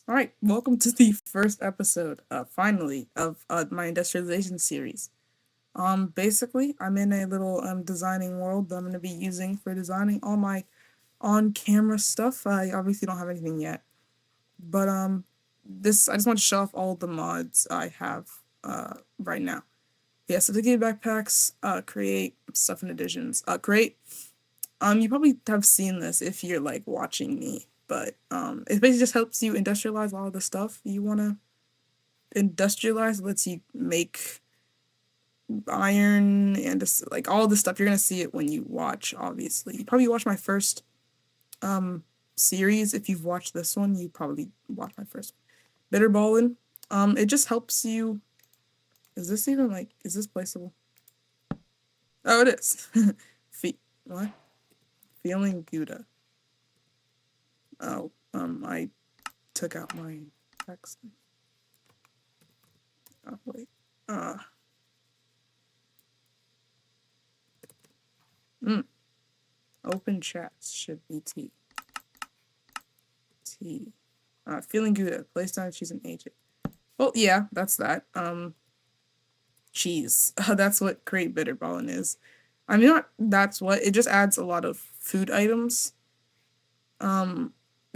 All right, welcome to the first episode, finally, of my industrialization series. Basically, I'm in a little designing world that I'm going to be using for designing all my on-camera stuff. I obviously don't have anything yet, but this I just want to show off all the mods I have right now. Yeah, so to get backpacks, create stuff in additions, create you probably have seen this if you're like watching me, but it basically just helps you industrialize all the stuff you wanna industrialize. Lets you make iron and just like all this stuff. You're gonna see it when you watch. Obviously, you probably watched my first series. If you've watched this one, you probably watched my first bitter ballin. It just helps you. Is this even like? Is this placeable? Oh, it is. What? Feeling Gouda. Oh, I took out my text. Oh, wait. Uh, Open chats should be T. T. Feeling good. Place down cheese and age it. Well, yeah, that's that. Cheese. That's what create bitter ballin is. I mean, not that's what it just adds a lot of food items.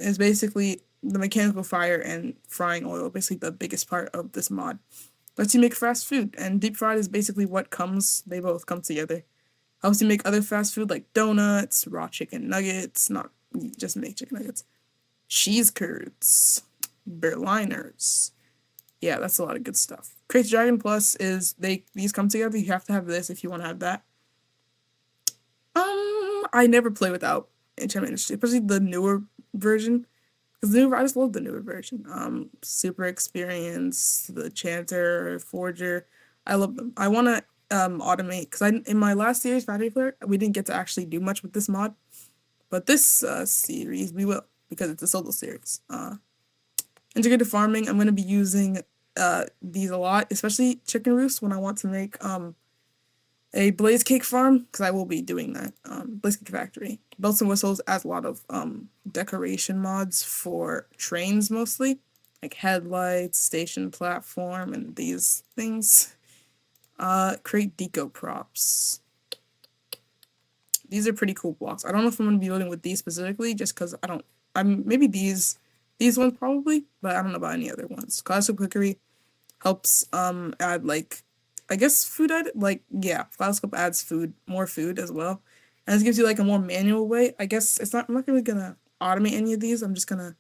It's basically the mechanical fire and frying oil, basically the biggest part of this mod. Lets you make fast food, and deep fried is basically what comes. They both come together. Helps you make other fast food like donuts, raw chicken nuggets. Not just make chicken nuggets. Cheese curds, Berliners. Yeah, that's a lot of good stuff. Crazy Dragon Plus is these come together. You have to have this if you want to have that. I never play without enchantment industry, especially the newer version. Because I just love the newer version. Super experience, the Chanter, Forger. I love them. I want to automate because I in my last series, Factory Flare, we didn't get to actually do much with this mod, but this series we will because it's a solo series. Integrated farming, I'm going to be using these a lot, especially chicken roost when I want to make a blaze cake farm because I will be doing that. Blaze cake factory. Belts and whistles adds a lot of decoration mods for trains mostly, like headlights, station platform, and these things. Create deco props. These are pretty cool blocks. I don't know if I'm gonna be building with these specifically, just because I don't. I'm maybe these ones probably, but I don't know about any other ones. Classic cookery helps add like I guess food like yeah, Kaleidoscope adds more food as well. And it gives you like a more manual way. I guess I'm not really gonna automate any of these. I'm just gonna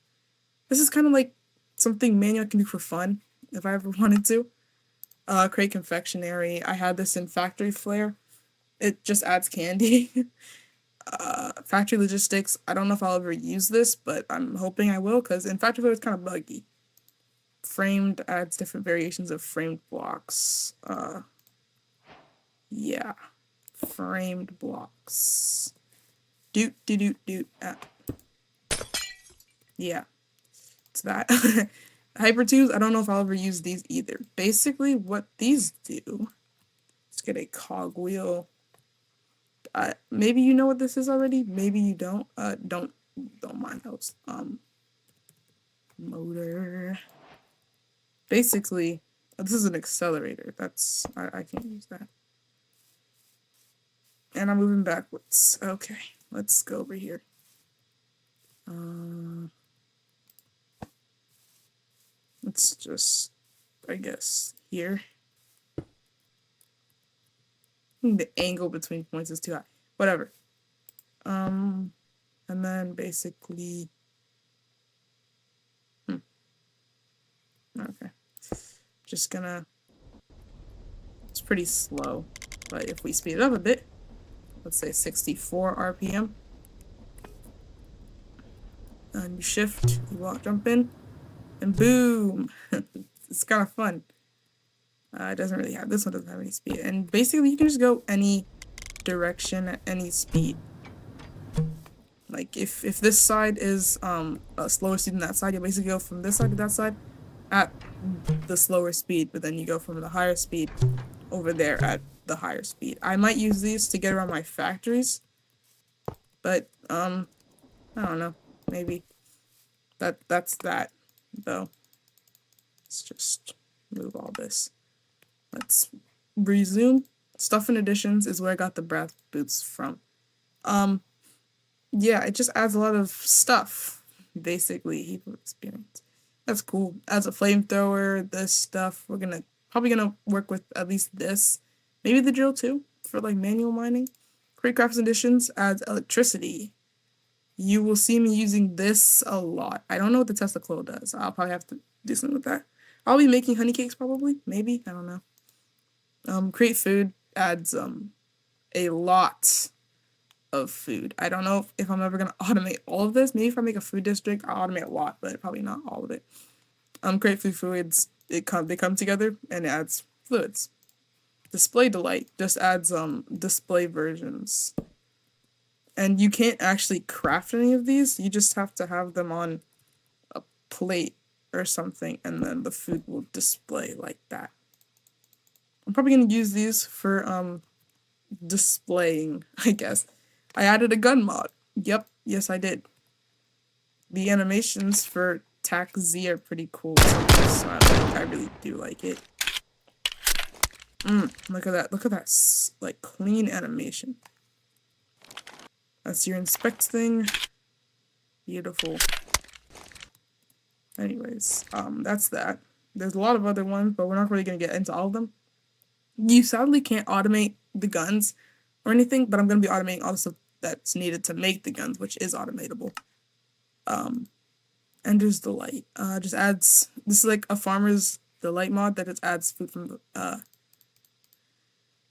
this is kinda like something manual I can do for fun if I ever wanted to. Create confectionery. I had this in Factory Flare. It just adds candy. Factory logistics. I don't know if I'll ever use this, but I'm hoping I will because in Factory Flare it's kind of buggy. Framed adds different variations of framed blocks. Yeah, framed blocks. Doot doot doot doot. Yeah, it's that. Hyper tubes. I don't know if I'll ever use these either. Basically, what these do. Let's get a cogwheel. Maybe you know what this is already. Maybe you don't. Don't mind those. Motor. Basically, this is an accelerator. I can't use that. And I'm moving backwards. Okay, let's go over here. Let's just, I guess, here. The angle between points is too high. Whatever. And then basically, okay. Just gonna, it's pretty slow, but if we speed it up a bit, let's say 64 RPM, and you shift, you walk, jump in, and boom! It's kind of fun. It doesn't really have, this one doesn't have any speed, and basically you can just go any direction at any speed. Like if this side is a slower speed than that side, you basically go from this side to that side at the slower speed, but then you go from the higher speed over there at the higher speed. I might use these to get around my factories, but I don't know, maybe that's that. though. Let's just move all this. Let's resume. Stuff and additions is where I got the breath boots from. Yeah, it just adds a lot of stuff. Basically, heap of experience. That's cool. Adds a flamethrower, this stuff. We're probably gonna work with at least this. Maybe the drill too, for like manual mining. Create crafts additions adds electricity. You will see me using this a lot. I don't know what the Tesla Coil does. I'll probably have to do something with that. I'll be making honey cakes probably. Maybe. I don't know. Create food adds a lot of food. I don't know if I'm ever gonna automate all of this. Maybe if I make a food district, I'll automate a lot, but probably not all of it. Create food fluids. They come together and it adds fluids. Display delight just adds display versions. And you can't actually craft any of these. You just have to have them on a plate or something, and then the food will display like that. I'm probably gonna use these for displaying, I guess. I added a gun mod. Yep, yes I did. The animations for Tac Z are pretty cool. I really do like it. Look at that. Look at that, like, clean animation. That's your inspect thing. Beautiful. Anyways, that's that. There's a lot of other ones, but we're not really gonna get into all of them. You sadly can't automate the guns or anything, but I'm gonna be automating all the stuff that's needed to make the guns, which is automatable. Ender's Delight. Just adds, this is like a Farmer's Delight mod that just adds food from the,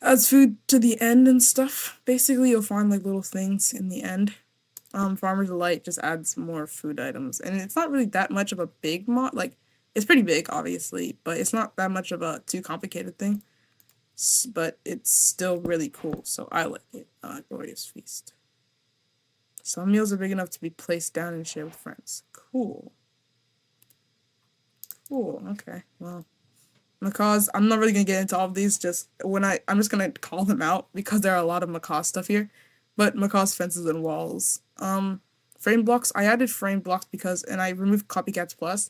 adds food to the end and stuff. Basically, you'll find like little things in the end. Farmer's Delight just adds more food items, and it's not really that much of a big mod. Like, it's pretty big, obviously, but it's not that much of a too complicated thing. But it's still really cool, so I like it. Glorious Feast. Some meals are big enough to be placed down and shared with friends. Cool. Cool, okay, well. Macaws, I'm not really gonna get into all of these, just when I'm just gonna call them out because there are a lot of macaw stuff here. But macaws, fences, and walls. Frame blocks, I added frame blocks because, and I removed Copycats Plus.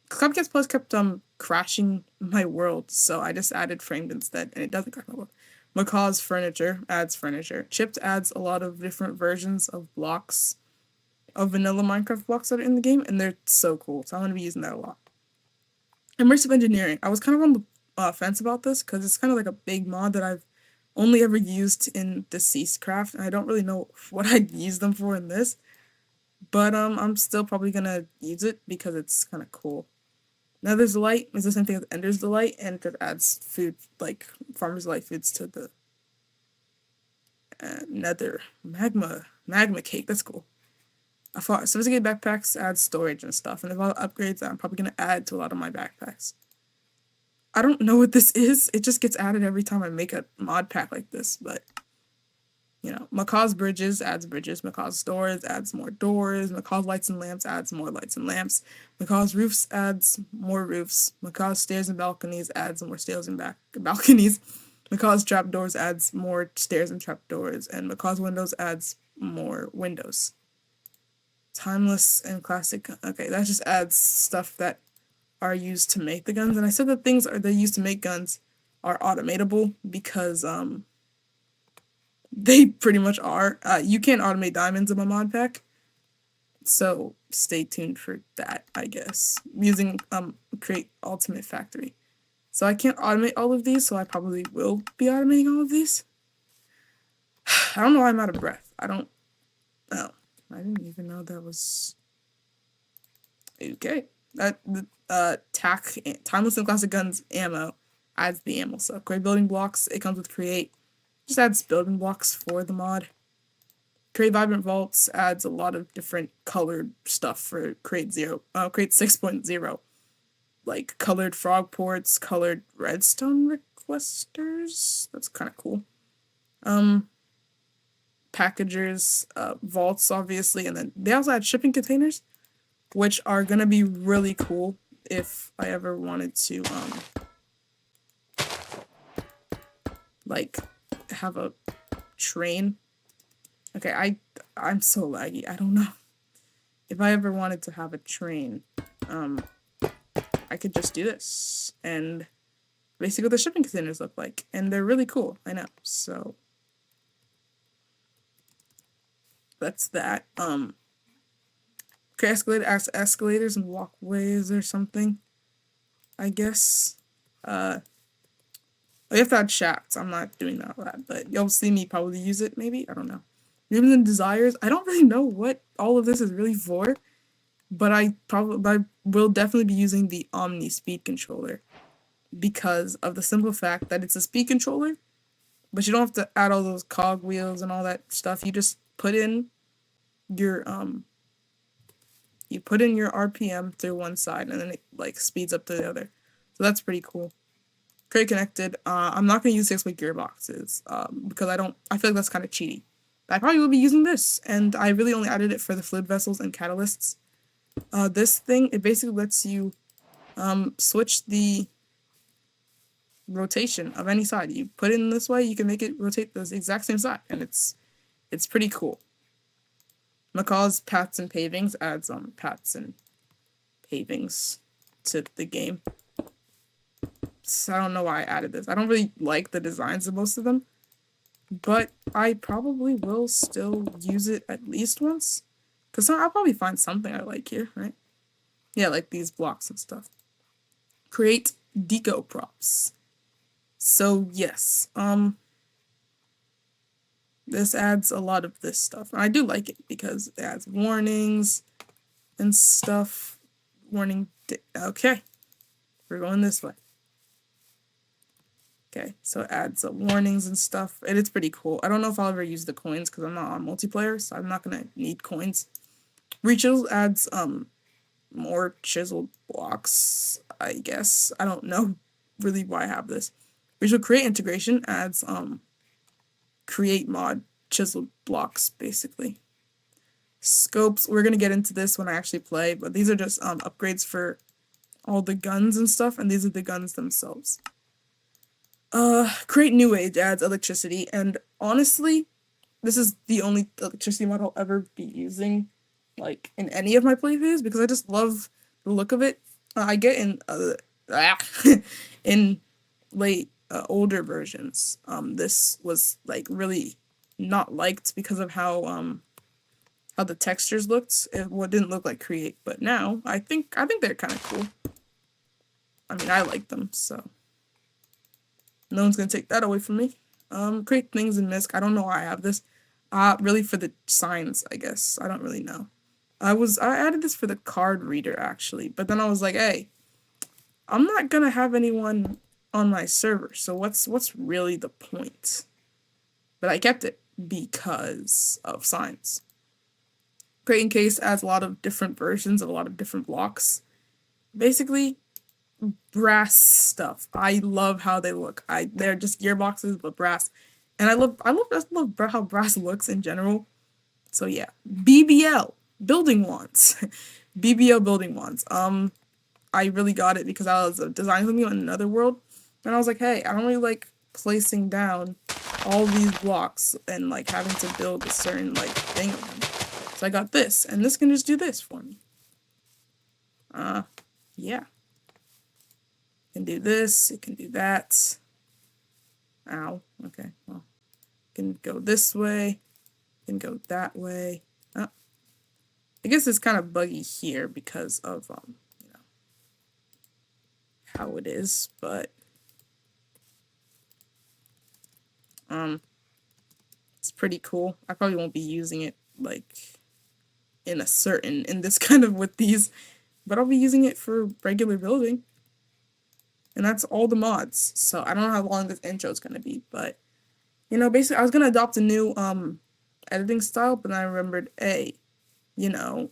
Copycats Plus kept crashing my world, so I just added framed instead, and it doesn't crash my world. Macaw's furniture adds furniture. Chipped adds a lot of different versions of blocks, of vanilla Minecraft blocks that are in the game, and they're so cool, so I'm gonna be using that a lot. Immersive engineering. I was kind of on the fence about this because it's kind of like a big mod that I've only ever used in Deceased Craft, and I don't really know what I'd use them for in this. But I'm still probably gonna use it because it's kind of cool. Nether's Delight is the same thing as Ender's Delight, and it just adds food, like Farmer's Delight foods to the Nether. Magma cake, that's cool. Sophisticated backpacks add storage and stuff, and there's a lot of upgrades that I'm probably gonna add to a lot of my backpacks. I don't know what this is, it just gets added every time I make a mod pack like this, but you know, Macaw's Bridges adds bridges, Macaw's Doors adds more doors, Macaw's Lights and Lamps adds more lights and lamps, Macaw's Roofs adds more roofs, Macaw's Stairs and Balconies adds more stairs and balconies, Macaw's Trapdoors adds more stairs and trapdoors, and Macaw's Windows adds more windows. Timeless and classic, okay, that just adds stuff that are used to make the guns, and I said that things they used to make guns are automatable because, they pretty much are. You can't automate diamonds in my mod pack, so stay tuned for that, I guess. Using Create Ultimate Factory. So I can't automate all of these, so I probably will be automating all of these. I don't know why I'm out of breath. I don't know. I didn't even know that was... Okay. TAC, Timeless and Classic Guns ammo, adds the ammo stuff. Create building blocks, it comes with Create. Just adds building blocks for the mod. Create Vibrant Vaults adds a lot of different colored stuff for Create 6.0. Like colored frog ports, colored redstone requesters. That's kind of cool. Packagers, vaults, obviously, and then they also add shipping containers, which are gonna be really cool if I ever wanted to, like, have a train. Okay, I'm so laggy. I don't know. If I ever wanted to have a train, I could just do this, and basically what the shipping containers look like, and they're really cool, I know, so that's that. Create escalators and walkways or something, I guess. We have to add shafts. I'm not doing that, but you'll see me probably use it, maybe? I don't know. Dreams and desires. I don't really know what all of this is really for, but I will definitely be using the Omni speed controller because of the simple fact that it's a speed controller, but you don't have to add all those cog wheels and all that stuff. You just put in your RPM through one side and then it like speeds up to the other. So that's pretty cool. Create connected. I'm not gonna use 6-way gearboxes because I feel like that's kind of cheaty. But I probably will be using this, and I really only added it for the fluid vessels and catalysts. This thing, it basically lets you switch the rotation of any side. You put it in this way, you can make it rotate the exact same side, and it's pretty cool. Macaw's paths and pavings adds paths and pavings to the game. So I don't know why I added this. I don't really like the designs of most of them, but I probably will still use it at least once, because I'll probably find something I like here, right? Yeah, like these blocks and stuff. Create deco props. So yes, this adds a lot of this stuff. And I do like it because it adds warnings and stuff. Okay, we're going this way. Okay, so it adds warnings and stuff, and it's pretty cool. I don't know if I'll ever use the coins because I'm not on multiplayer, so I'm not gonna need coins. Rechisel adds more chiseled blocks, I guess. I don't know really why I have this. Visual create integration adds create mod chiseled blocks, basically. Scopes, we're gonna get into this when I actually play, but these are just upgrades for all the guns and stuff, and these are the guns themselves. Create new age adds electricity, and honestly, this is the only electricity mod I'll ever be using, like, in any of my playthroughs, because I just love the look of it. I get in, in late, older versions, this was, like, really not liked because of how the textures looked. It didn't look like Create, but now, I think they're kind of cool. I mean, I like them, so no one's gonna take that away from me. Create things in MISC. I don't know why I have this. Really for the signs, I guess. I don't really know. I added this for the card reader actually, but then I was like, hey, I'm not gonna have anyone on my server, so what's really the point? But I kept it because of signs. Create Encase adds a lot of different versions of a lot of different blocks. Basically, brass stuff. I love how they look. They're just gearboxes but brass, and I love how brass looks in general. So yeah, BBL building wands, BBL building wands. I really got it because I was designing something in another world, and I was like, hey, I don't really like placing down all these blocks and like having to build a certain like thing of them. So I got this, and this can just do this for me. Yeah. It can do this, it can do that. Ow, okay, well, it can go this way, it can go that way. Oh. I guess it's kind of buggy here because of, you know, how it is, but, it's pretty cool. I probably won't be using it, like, in this kind of with these, but I'll be using it for regular building. And that's all the mods. So I don't know how long this intro is going to be, but, you know, basically I was going to adopt a new editing style, but then I remembered, hey, you know,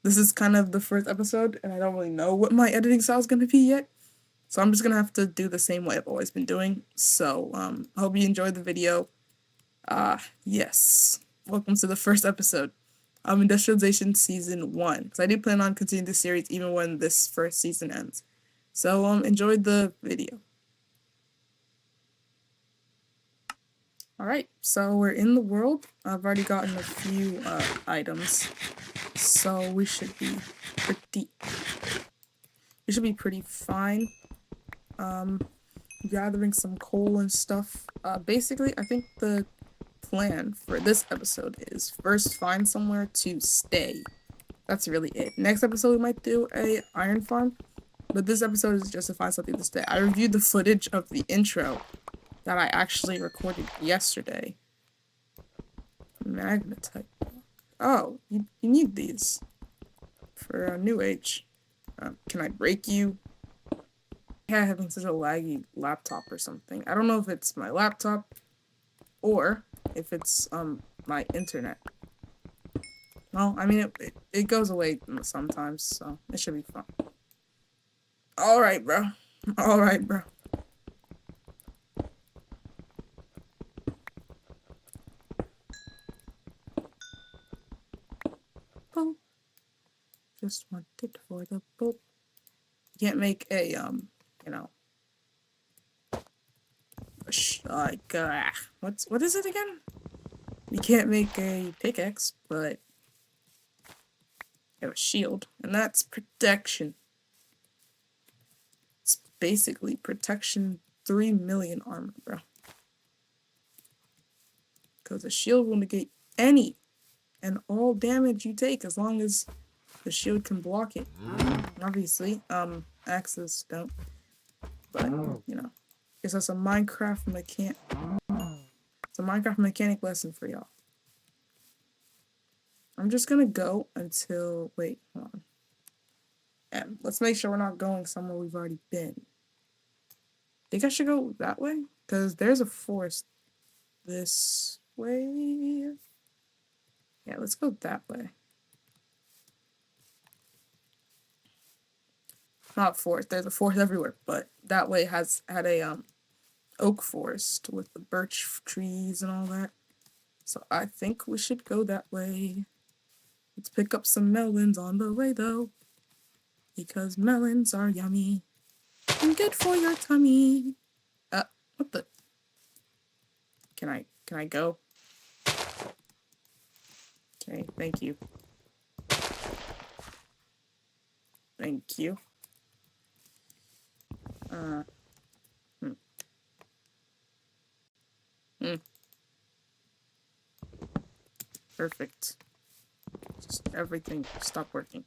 this is kind of the first episode, and I don't really know what my editing style is going to be yet. So I'm just going to have to do the same way I've always been doing. So I hope you enjoyed the video. Yes. Welcome to the first episode of Industrialization Season 1. Because I do plan on continuing this series even when this first season ends. So, enjoyed the video. Alright, so we're in the world. I've already gotten a few, items. So we should be pretty it should be pretty fine. Gathering some coal and stuff. Basically, I think the plan for this episode is first find somewhere to stay. That's really it. Next episode, we might do a iron farm, but this episode is just to find something to stay. I reviewed the footage of the intro that I actually recorded yesterday. Magnetite. Oh, you need these for a new age. Can I break you? Yeah, having such a laggy laptop or something. I don't know if it's my laptop or if it's my internet. Well, I mean it goes away sometimes, so it should be fun. All right, bro. All right, bro. Boop. Just wanted for the boop. Can't make a you know, like what is it again? You can't make a pickaxe, but you have a shield, and that's protection. It's basically protection 3 million armor, bro. Because a shield will negate any and all damage you take as long as the shield can block it. Obviously, axes don't. But, you know, guess that's a Minecraft mechanic. It's a Minecraft mechanic lesson for y'all. I'm just gonna go until, wait, hold on. And let's make sure we're not going somewhere we've already been. Think I should go that way? Because there's a forest this way. Yeah, let's go that way. Not forest, there's a forest everywhere, but that way had a oak forest with the birch trees and all that. So I think we should go that way. Let's pick up some melons on the way though, because melons are yummy and good for your tummy. What the? Can I go? Okay, thank you. Thank you. Perfect. Just everything stopped working.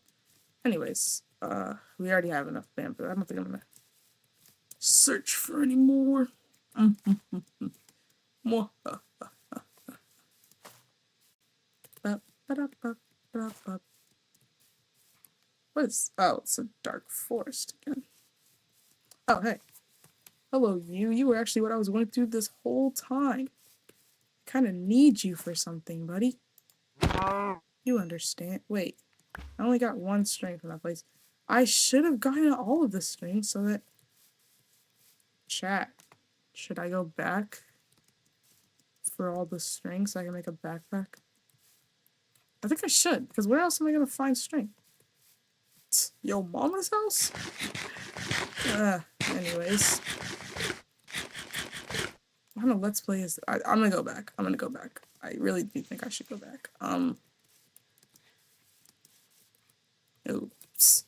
Anyways, we already have enough bamboo. I don't think I'm gonna search for any more. More. What is? Oh, it's a dark forest again. Oh, hey. Hello, you. You were actually what I was going through this whole time. I kind of need you for something, buddy. You understand. Wait. I only got one string from that place. I should have gotten all of the strings so that... Chat. Should I go back for all the strings so I can make a backpack? I think I should, because where else am I going to find string? Yo, mama's house? Anyways. What kind of let's play is... I'm going to go back. I'm going to go back. I really do think I should go back. Oops.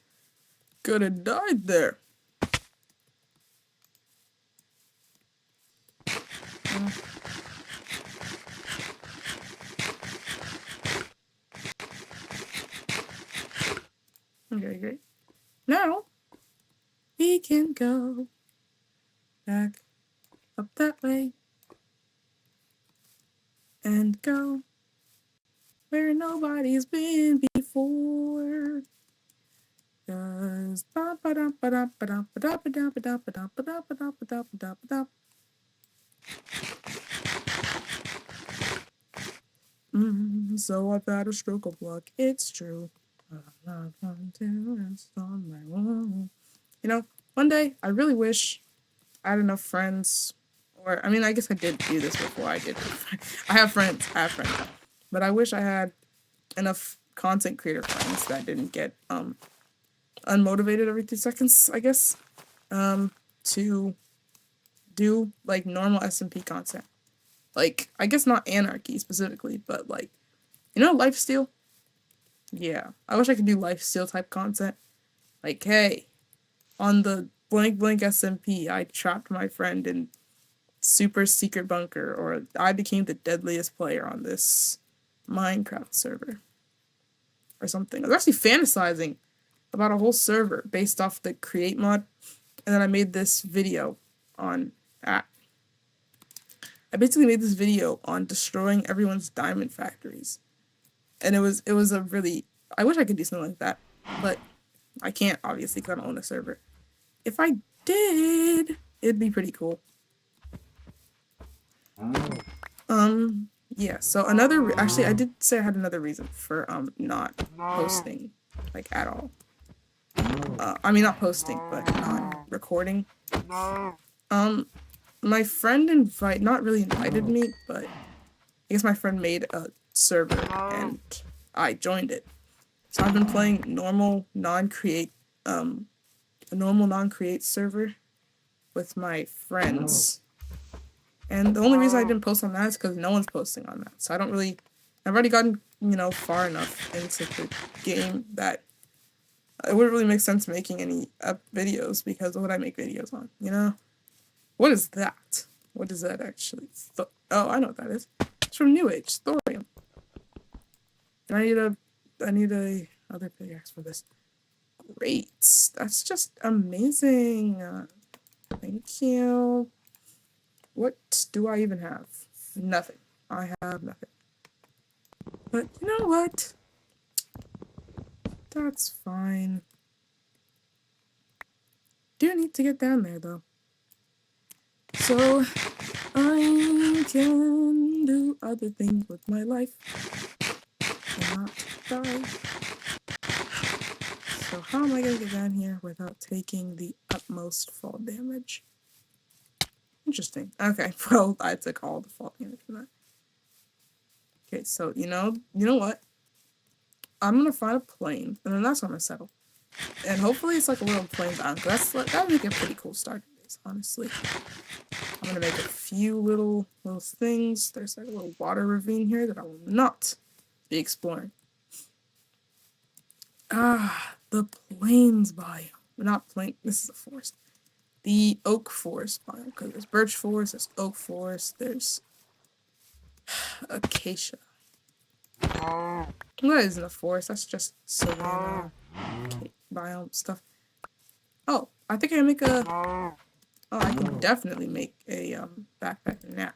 Could have died there. Okay, great. Now, we can go back up that way and go where nobody's been before. So I've had a stroke of luck, it's true. I'm not going to rest on my own. You know, one day I really wish I had enough friends, or I mean, I guess I did do this before. I have friends, but I wish I had enough content creator friends that didn't get unmotivated every 2 seconds, I guess, to do like normal SMP content. Like, I guess not anarchy specifically, but like, you know, lifesteal. Yeah, I wish I could do lifesteal type content. Like, hey, On the blank blank SMP, I trapped my friend in super secret bunker, or I became the deadliest player on this Minecraft server or something. I was actually fantasizing about a whole server based off the create mod, and then I made this video on that. I basically made this video on destroying everyone's diamond factories, and it was a really, I wish I could do something like that, but I can't, obviously, because I don't own a server. If I did, it'd be pretty cool. Yeah, so actually, I did say I had another reason for not posting, like, at all. I mean, not posting, but not recording. My friend not really invited me, but I guess my friend made a server and I joined it. So I've been playing a normal non-create server with my friends. And the only reason I didn't post on that is because no one's posting on that. So I've already gotten, far enough into the game that it wouldn't really make sense making any videos, because what would I make videos on, What is that? What is that actually? Oh, I know what that is. It's from New Age, thorium. And I need a other pickaxe for this. Great. That's just amazing. Thank you. What do I even have? Nothing. I have nothing. But you know what? That's fine. Do need to get down there though, so I can do other things with my life and not die. So how am I gonna get down here without taking the utmost fall damage? Interesting. Okay, well, I took all the fall damage from that. Okay, so you know what? I'm gonna find a plane, and then that's where I'm gonna settle. And hopefully it's like a little plane bound, because that would make a pretty cool starting base, honestly. I'm gonna make a few little things. There's like a little water ravine here that I will not be exploring. The plains biome. Not plain. This is a forest. The oak forest biome, because there's birch forest, there's oak forest, there's acacia. That isn't a forest. That's just savanna biome stuff. Oh, I think I can make a. Oh, I can definitely make a backpack now.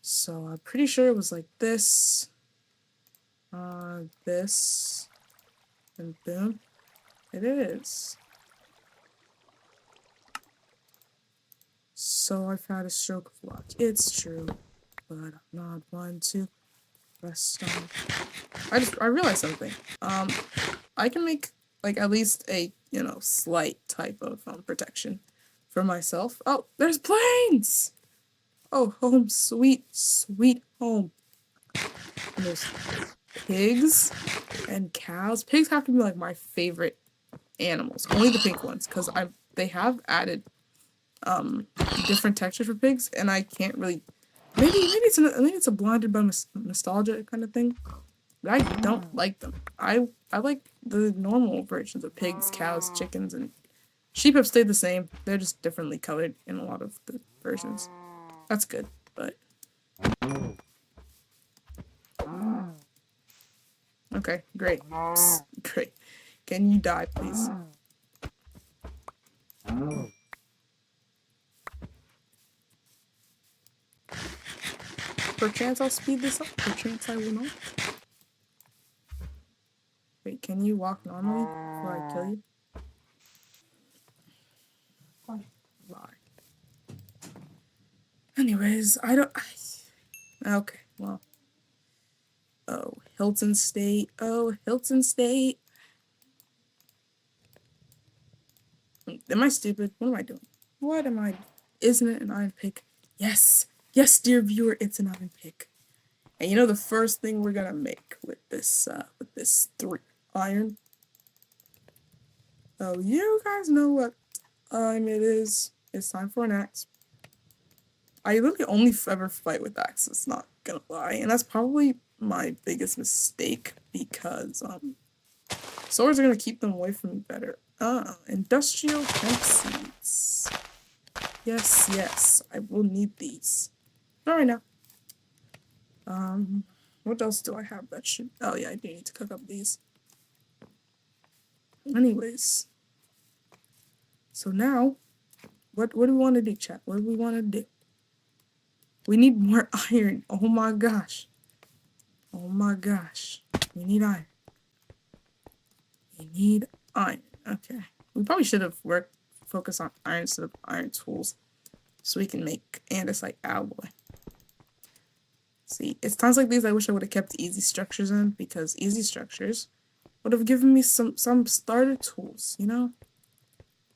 So I'm pretty sure it was like this, this, and boom, it is. So I've had a stroke of luck. It's true, but I'm not one to rest on. I realized something. I can make like at least a slight type of protection for myself. Oh, there's planes. Oh, home, sweet, sweet home. And there's pigs and cows. Pigs have to be like my favorite animals. Only the pink ones, because they have added different textures for pigs, and I can't really. Maybe it's a blinded by nostalgia kind of thing, but I don't like them. I like the normal versions of pigs, cows, chickens, and sheep have stayed the same. They're just differently colored in a lot of the versions. That's good, but okay, great. Psst, great. Can you die, please? Perchance I'll speed this up. Perchance I will not. Wait, can you walk normally before I kill you? Lie. Anyways, okay, well. Oh, Hilton State. Oh, Hilton State. Am I stupid? What am I doing? What am I? Isn't it an iron pick? Yes. Yes, dear viewer, it's an iron pick. And you know the first thing we're gonna make with this 3 iron? Oh, you guys know what time it is. It's time for an axe. I literally only ever fight with axes, not gonna lie. And that's probably my biggest mistake, because Swords are gonna keep them away from me better. Industrial hemp seeds. Yes, yes, I will need these. Not right now. What else do I have that should... Oh yeah, I do need to cook up these. Anyways. So now, what do we want to do, chat? What do we want to do? We need more iron. Oh my gosh. Oh my gosh. We need iron. We need iron. Okay. We probably should have focused on iron instead of iron tools. So we can make andesite alloy. See, it's times like these I wish I would have kept easy structures in, because easy structures would have given me some starter tools, you know?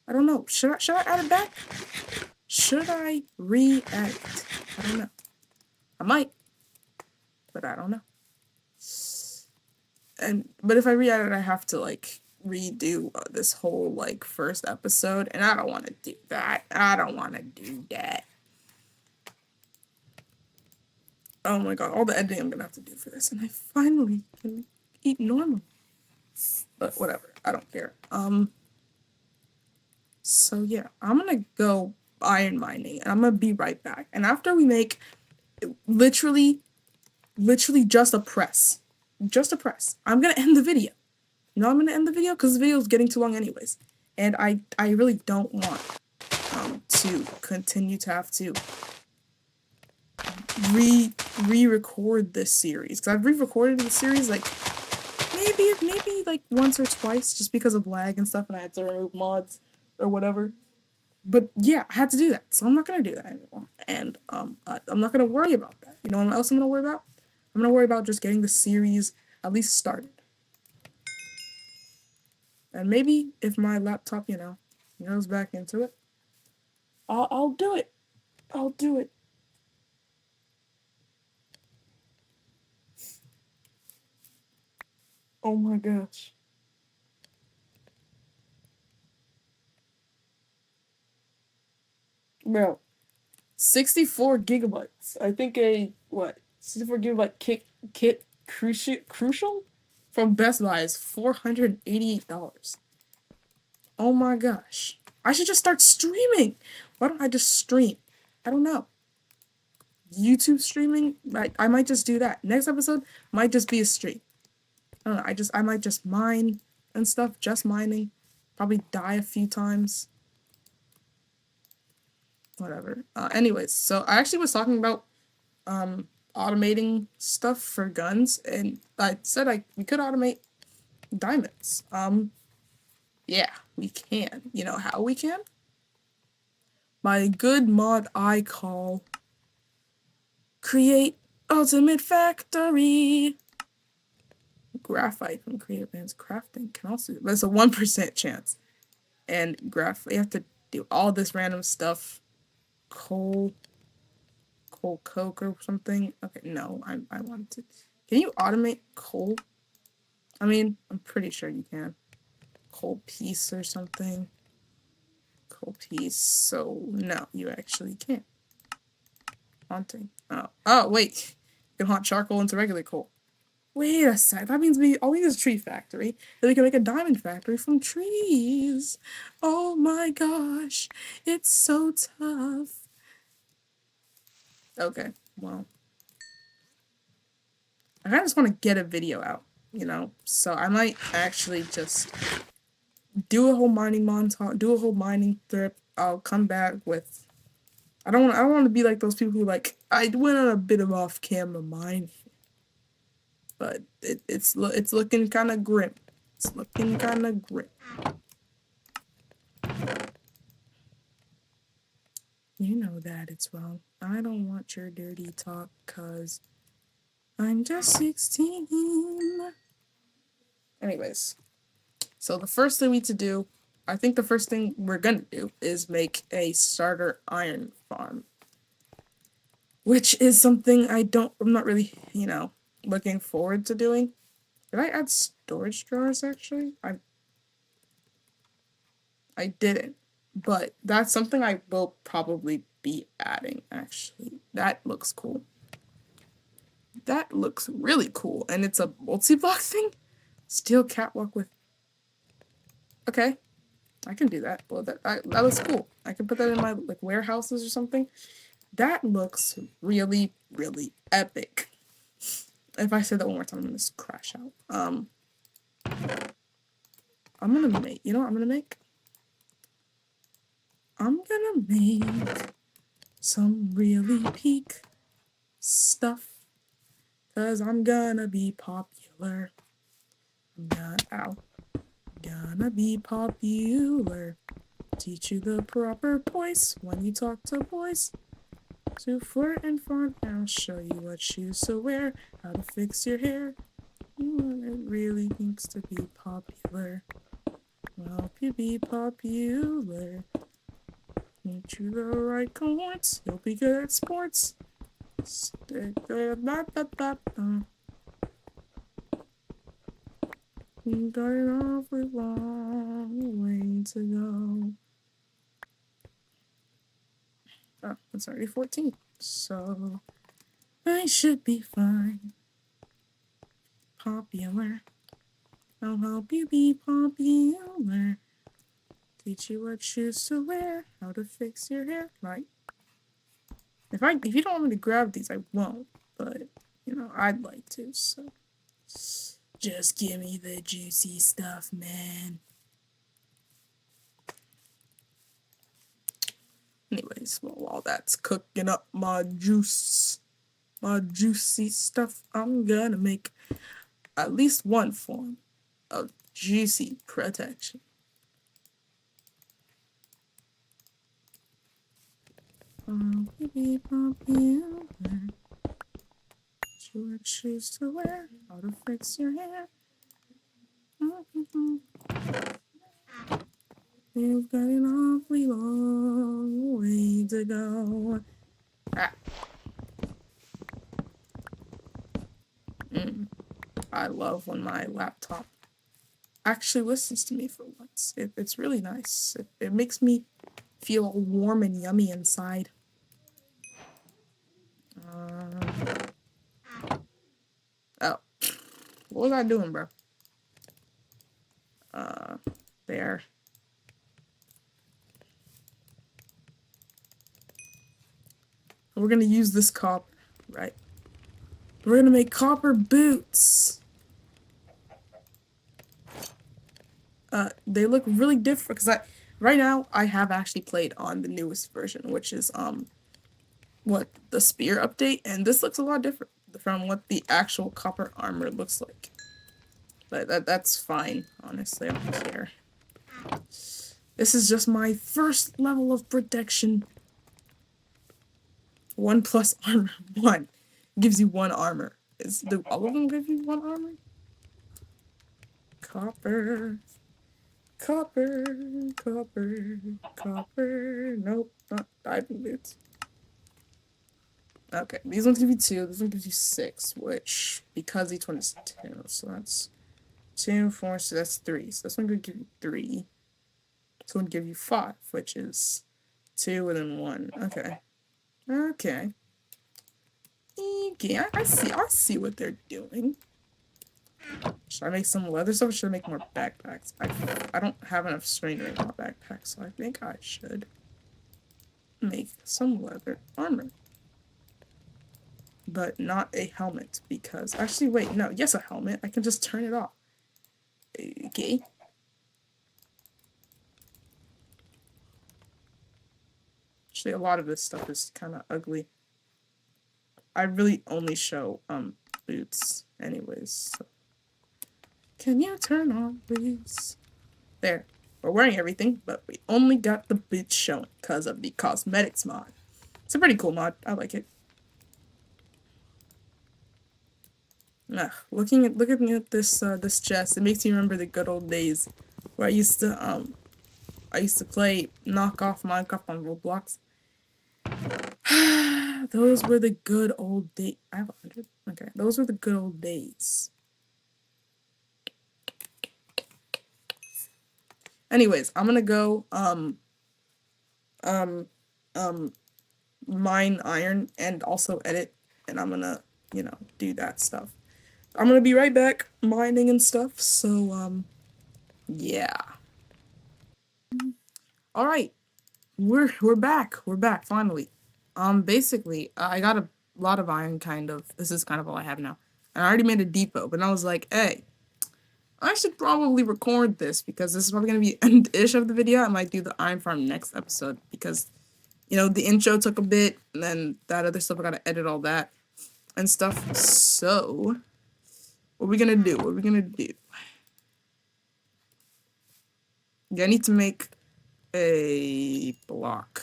I don't know. Should I add it back? Should I re-add it? I don't know. I might, but I don't know. But if I re-add it, I have to like redo this whole like first episode, and I don't want to do that. I don't want to do that. Oh my god, all the editing I'm gonna have to do for this, and I finally can eat normal. But whatever, I don't care. So yeah, I'm gonna go iron mining, and I'm gonna be right back. And after we make literally just a press, I'm gonna end the video. You know I'm gonna end the video because the video is getting too long anyways, and I really don't want to continue to have to re-record this series, because I've re-recorded the series like maybe like once or twice just because of lag and stuff, and I had to remove mods or whatever. But yeah, I had to do that, so I'm not gonna do that anymore, and I'm not gonna worry about that. You know what else I'm gonna worry about? I'm gonna worry about just getting the series at least started. And maybe if my laptop, goes back into it, I'll do it. I'll do it. Oh my gosh. Bro, 64 gigabytes. I think 64 gigabyte kit crucial from Best Buy is $488. Oh my gosh. I should just start streaming. Why don't I just stream? I don't know. YouTube streaming? I might just do that. Next episode might just be a stream. I don't know. I might just mine and stuff. Just mining. Probably die a few times. Whatever. Anyways, so I actually was talking about automating stuff for guns, and I said we could automate diamonds. Yeah, we can. You know how we can? My good mod I call Create Ultimate Factory. Graphite from Creative Advanced Crafting can also, that's a 1% chance. And you have to do all this random stuff. Coal coke or something. Okay, no, I want to. Can you automate coal? I mean, I'm pretty sure you can. Coal piece or something. Coal piece. So no, you actually can't. Haunting. Oh wait. You can haunt charcoal into regular coal. Wait a sec. That means all we need is a tree factory. Then we can make a diamond factory from trees. Oh my gosh. It's so tough. Okay, well. I kind of just want to get a video out, So I might actually just do a whole mining montage, do a whole mining trip. I'll come back with... I don't want to be like those people who I went on a bit of off-camera mining. But it's looking kind of grim. It's looking kind of grim. You know that it's wrong. I don't want your dirty talk, cause I'm just 16. Anyways, so the first thing we need to do, I think the first thing we're gonna do is make a starter iron farm. Which is something I'm not really, looking forward to doing. Did I add storage drawers, actually? I didn't. But that's something I will probably be adding, actually. That looks cool. That looks really cool. And it's a multi-block thing? Steel catwalk with Okay, I can do that. Well, that looks cool. I can put that in my like warehouses or something. That looks really, really epic. If I say that one more time, I'm gonna just crash out. I'm gonna make. You know what I'm gonna make? I'm gonna make some really peak stuff. Cause I'm gonna be popular. Gonna be popular. Teach you the proper voice when you talk to boys. To flirt and fawn, I'll show you what shoes to wear, how to fix your hair. It really needs to be popular. I'll help you be popular. Teach you the right chords, you'll be good at sports. You got an awfully long way to go. Oh, it's already 14. So I should be fine. Popular. I'll help you be popular. Teach you what shoes to wear, how to fix your hair. Right. If you don't want me to grab these, I won't. But you know, I'd like to, so just give me the juicy stuff, man. Anyways, well, while that's cooking up my juicy stuff, I'm gonna make at least one form of juicy protection. Baby, popular. What shoes to wear, how to fix your hair. You've got an awfully long way to go. Ah. I love when my laptop actually listens to me for once. It's really nice. It makes me feel all warm and yummy inside. Oh, what was I doing, bro? There. We're gonna use this copper, right? We're gonna make copper boots. They look really different because right now I have actually played on the newest version, which is the spear update, and this looks a lot different from what the actual copper armor looks like. But that's fine, honestly. I don't care. This is just my first level of protection. 1 plus armor. 1 gives you 1 armor. Do all of them give you 1 armor? Copper. Copper. Copper. Copper. Nope, not diving boots. Okay, these ones give you 2. This one gives you 6, which, because each one is 2, so that's 2, 4, so that's 3. So this one could give you 3. This one give you 5, which is 2 and then 1. Okay. Okay. Okay, I see what they're doing. Should I make some leather stuff or should I make more backpacks? I don't have enough string to make more backpacks, so I think I should make some leather armor. But not a helmet, because... Actually, wait, no. Yes, a helmet. I can just turn it off. Okay. Actually, a lot of this stuff is kind of ugly. I really only show, boots anyways, so. Can you turn on, please? There. We're wearing everything, but we only got the boots showing because of the cosmetics mod. It's a pretty cool mod. I like it. Looking at this this chest, it makes me remember the good old days where I used to play knockoff Minecraft on Roblox. Those were the good old days. I have 100. Okay, those were the good old days. Anyways, I'm gonna go mine iron and also edit, and I'm gonna, you know, do that stuff. I'm gonna be right back mining and stuff, so yeah. All right, we're back. We're back finally. Basically, I got a lot of iron. Kind of. This is kind of all I have now. And I already made a depot, but I was like, hey, I should probably record this because this is probably gonna be end-ish of the video. I might do the iron farm next episode because the intro took a bit, and then that other stuff I gotta edit all that and stuff. So, what are we gonna do? What are we gonna do? Yeah, I need to make a block.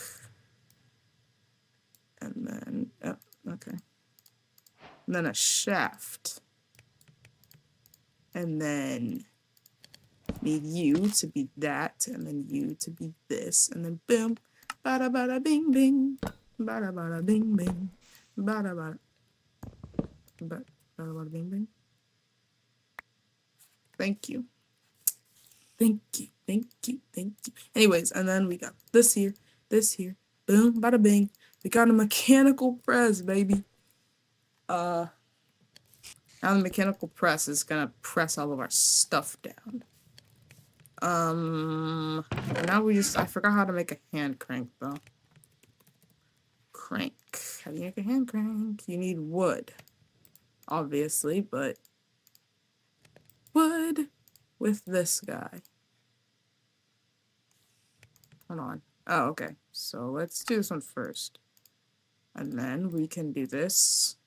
And then, oh, okay. And then a shaft. And then need you to be that, and then you to be this, and then boom, bada bada bing bing, bada bada bing bing, bada bada, bada bada bing bing. Thank you. Thank you, thank you, thank you. Anyways, and then we got this here, boom, bada bing. We got a mechanical press, baby. Now the mechanical press is gonna press all of our stuff down. Now I forgot how to make a hand crank, though. Crank. How do you make a hand crank? You need wood, obviously, but wood with this guy. Hold on. Oh, okay. So let's do this one first. And then we can do this.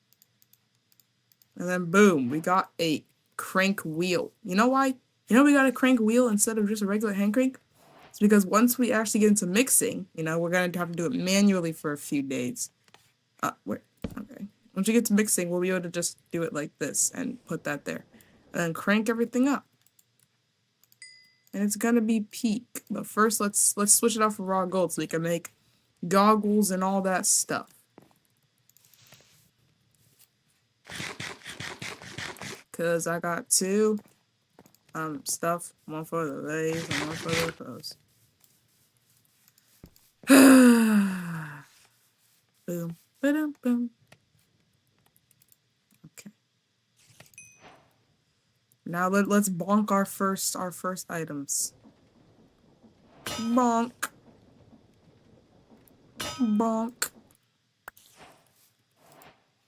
And then boom, we got a crank wheel. You know why? You know we got a crank wheel instead of just a regular hand crank? It's because once we actually get into mixing, we're going to have to do it manually for a few days. Wait, okay. Once you get to mixing, we'll be able to just do it like this and put that there. And then crank everything up. And it's gonna be peak. But first, let's switch it out for raw gold so we can make goggles and all that stuff. Cause I got two stuff, one for the legs and one for the toes. Boom, boom, boom. Okay. Now let's bonk our first items. Bonk. Bonk.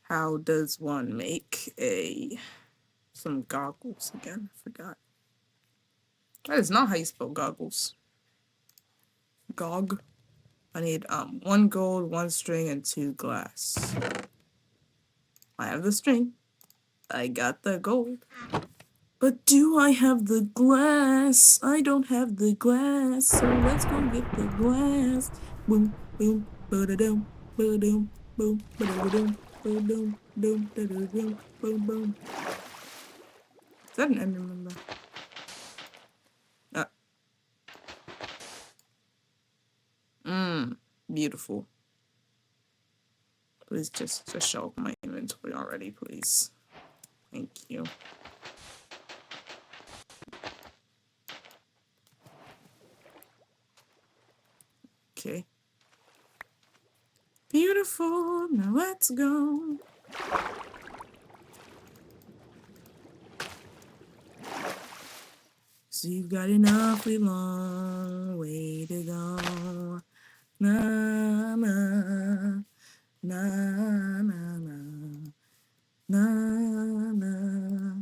How does one make some goggles again? I forgot. That is not how you spell goggles. Gog. I need 1 gold, 1 string, and 2 glass. I have the string. I got the gold. But do I have the glass? I don't have the glass, so let's go get the glass. Boom, boom, ba-da-dum, ba-da-dum, boom, ba-da-dum, ba-da-dum, boom, ba-da-dum, boom, boom. Is that an ender member? Beautiful. Please just show up my inventory already, please. Thank you. Okay. Beautiful. Now let's go. So you've got an awfully long way to go. Na na na na na na na.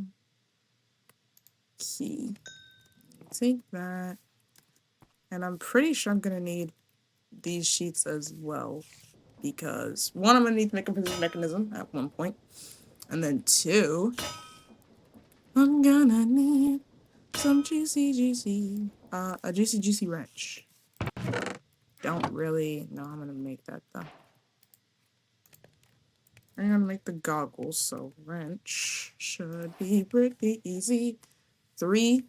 Key. Take that. And I'm pretty sure I'm gonna need these sheets as well. Because 1, I'm gonna need to make a precision mechanism at one point. And then 2, I'm gonna need some juicy a juicy wrench. Don't really know how I'm gonna make that though. I'm gonna make the goggles, so wrench should be pretty easy. 3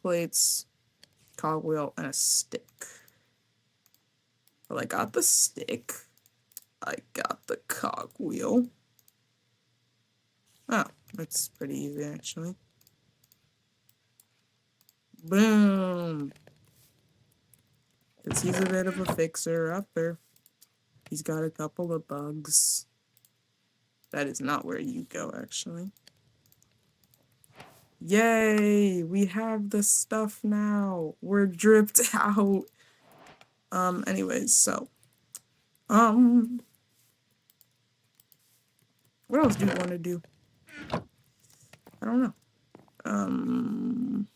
plates, cogwheel, and a stick. Well, I got the stick. I got the cogwheel. Oh, that's pretty easy actually. Boom! Because he's a bit of a fixer-upper. He's got a couple of bugs. That is not where you go, actually. Yay! We have the stuff now. We're dripped out. Anyways, so um what else do you want to do? I don't know. Um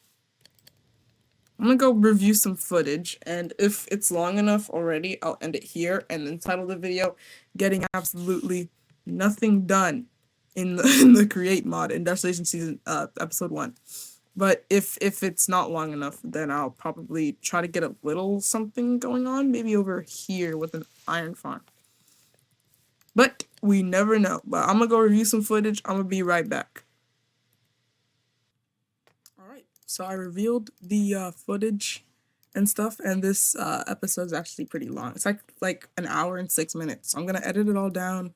I'm gonna go review some footage, and if it's long enough already, I'll end it here and then title the video "Getting Absolutely Nothing Done" in the in the Create mod, Industrialization season episode 1. But if it's not long enough, then I'll probably try to get a little something going on, maybe over here with an iron farm. But we never know. But I'm gonna go review some footage. I'm gonna be right back. Alright, so I revealed the footage and stuff, and this episode's actually pretty long. It's like an hour and 6 minutes. So I'm gonna edit it all down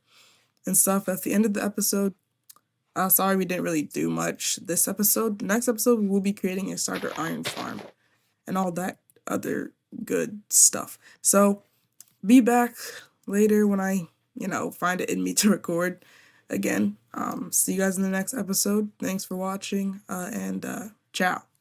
and stuff. At the end of the episode, sorry we didn't really do much this episode. The next episode, we will be creating a starter iron farm and all that other good stuff. So be back later when I, find it in me to record again. See you guys in the next episode. Thanks for watching, and ciao.